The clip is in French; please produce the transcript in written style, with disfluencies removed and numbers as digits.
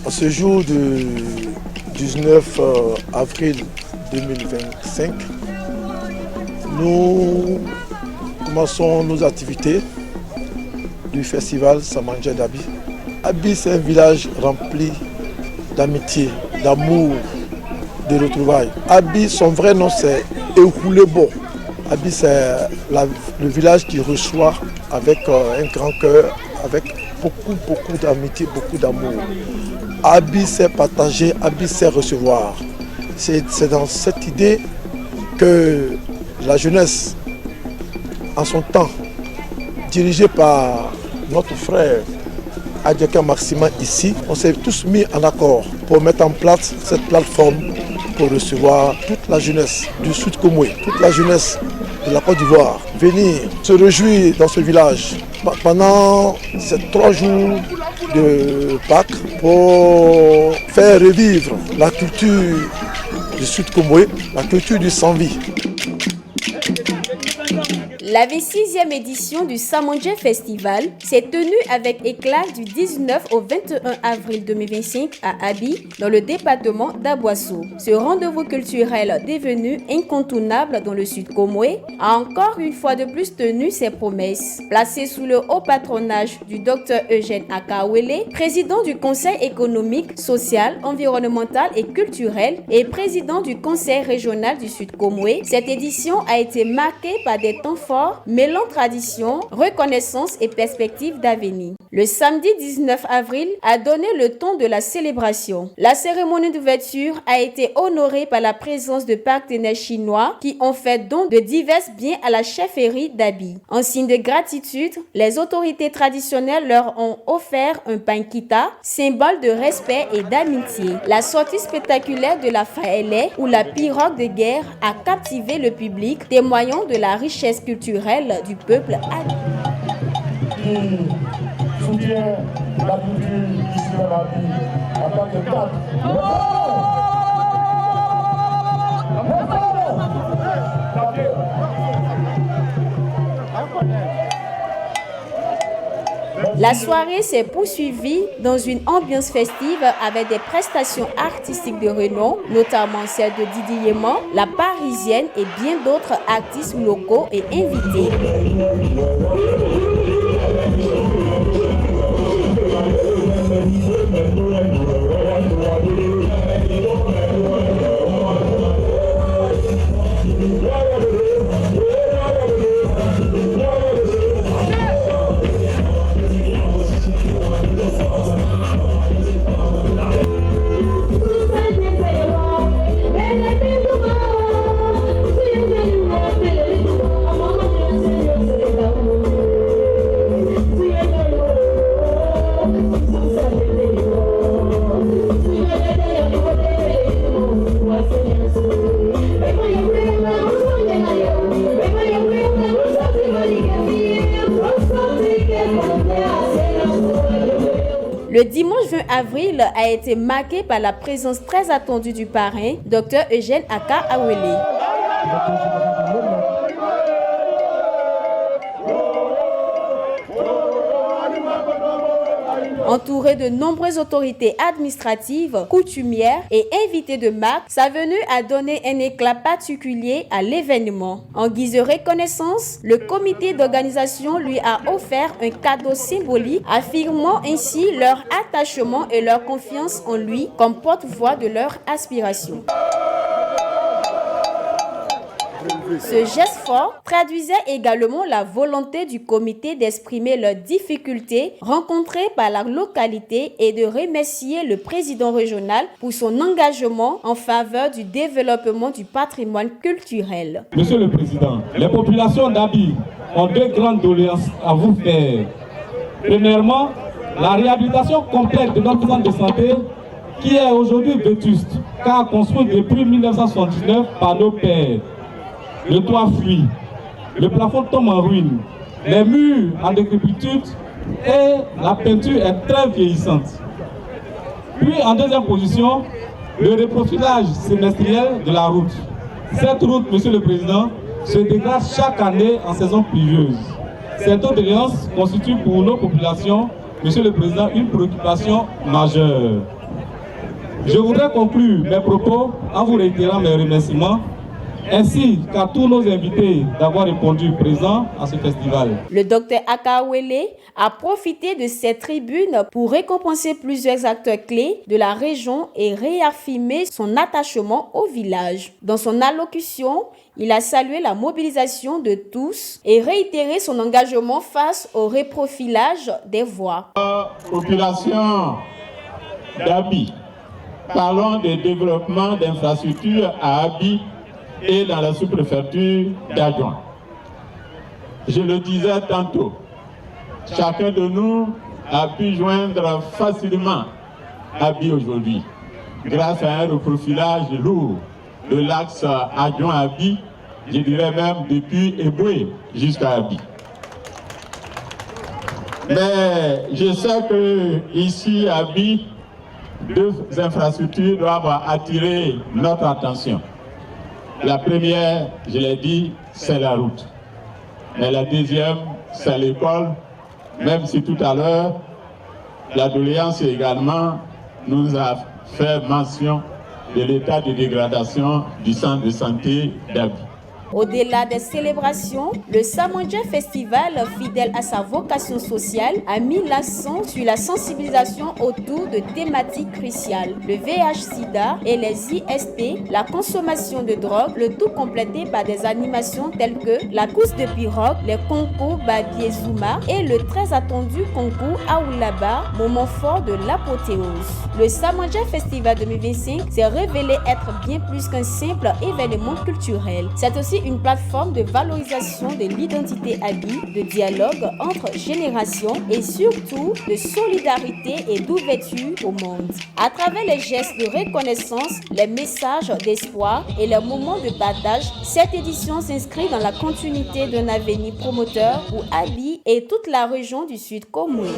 Ce jour du 19 avril 2025, nous commençons nos activités du festival Samandja d'Abi. Abi, c'est un village rempli d'amitié, d'amour, de retrouvailles. Abi, son vrai nom c'est Ehoulebo. Abi, c'est le village qui reçoit avec un grand cœur, avec beaucoup d'amitié, beaucoup d'amour. Abi sait partager, Abi sait recevoir. C'est dans cette idée que la jeunesse, en son temps, dirigée par notre frère Adjaka Maxima ici, on s'est tous mis en accord pour mettre en place cette plateforme pour recevoir toute la jeunesse du Sud Komwe, toute la jeunesse de la Côte d'Ivoire, venir se réjouir dans ce village pendant ces 3 jours de Pâques pour faire revivre la culture du Sud Komwe, la culture du sans-vie. La 26e édition du Samandja Festival s'est tenue avec éclat du 19 au 21 avril 2025 à Abi, dans le département d'Aboissou. Ce rendez-vous culturel devenu incontournable dans le Sud Komwe a encore une fois de plus tenu ses promesses. Placé sous le haut patronage du Dr Eugène Akawele, président du Conseil économique, social, environnemental et culturel et président du Conseil régional du Sud Komwe, cette édition a été marquée par des temps forts mêlant tradition, reconnaissance et perspective d'avenir. Le samedi 19 avril a donné le ton de la célébration. La cérémonie d'ouverture a été honorée par la présence de partenaires chinois qui ont fait don de divers biens à la chefferie d'Abi. En signe de gratitude, les autorités traditionnelles leur ont offert un pankita, symbole de respect et d'amitié. La sortie spectaculaire de la Faélé ou la pirogue de guerre a captivé le public, témoignant de la richesse culturelle du peuple Abi. Soutient la culture ici dans Abi en tant que cadre. La soirée s'est poursuivie dans une ambiance festive avec des prestations artistiques de renom, notamment celle de Didi Yéman, La Parisienne et bien d'autres artistes locaux et invités. Le dimanche 20 avril a été marqué par la présence très attendue du parrain, Dr Eugène Akawele. Entouré de nombreuses autorités administratives, coutumières et invités de marque, sa venue a donné un éclat particulier à l'événement. En guise de reconnaissance, le comité d'organisation lui a offert un cadeau symbolique, affirmant ainsi leur attachement et leur confiance en lui comme porte-voix de leur aspiration. Ce geste fort traduisait également la volonté du comité d'exprimer leurs difficultés rencontrées par la localité et de remercier le président régional pour son engagement en faveur du développement du patrimoine culturel. Monsieur le Président, les populations d'Abi ont 2 grandes doléances à vous faire. Premièrement, la réhabilitation complète de notre centre de santé qui est aujourd'hui vétuste, car construit depuis 1979 par nos pères. Le toit fuit, le plafond tombe en ruine, les murs en décrépitude et la peinture est très vieillissante. Puis en deuxième position, le reprofilage semestriel de la route. Cette route, Monsieur le Président, se dégrade chaque année en saison pluvieuse. Cette doléance constitue pour nos populations, Monsieur le Président, une préoccupation majeure. Je voudrais conclure mes propos en vous réitérant mes remerciements, ainsi qu'à tous nos invités d'avoir répondu présents à ce festival. Le docteur Akawele a profité de cette tribune pour récompenser plusieurs acteurs clés de la région et réaffirmer son attachement au village. Dans son allocution, il a salué la mobilisation de tous et réitéré son engagement face au reprofilage des voies. Population d'Abi, parlons des développements d'infrastructures à Abi et dans la sous-préfecture d'Adjoin. Je le disais tantôt, chacun de nous a pu joindre facilement Abi aujourd'hui, grâce à un reprofilage lourd de l'axe Adjoin-Abi, je dirais même depuis Eboué jusqu'à Abi. Mais je sais que ici à Abi, deux infrastructures doivent attirer notre attention. La première, je l'ai dit, c'est la route. Mais la deuxième, c'est l'école, même si tout à l'heure, la doléance également nous a fait mention de l'état de dégradation du centre de santé d'Abi. Au-delà des célébrations, le Samandja Festival, fidèle à sa vocation sociale, a mis l'accent sur la sensibilisation autour de thématiques cruciales, le VIH-Sida et les IST, la consommation de drogue, le tout complété par des animations telles que la course de pirogue, les concours Babi et Zuma et le très attendu concours Aoulaba, moment fort de l'apothéose. Le Samandja Festival 2025 s'est révélé être bien plus qu'un simple événement culturel. C'est aussi une plateforme de valorisation de l'identité Abi, de dialogue entre générations et surtout de solidarité et d'ouverture au monde. À travers les gestes de reconnaissance, les messages d'espoir et les moments de partage, cette édition s'inscrit dans la continuité d'un avenir promoteur pour Abi et toute la région du Sud Komoué.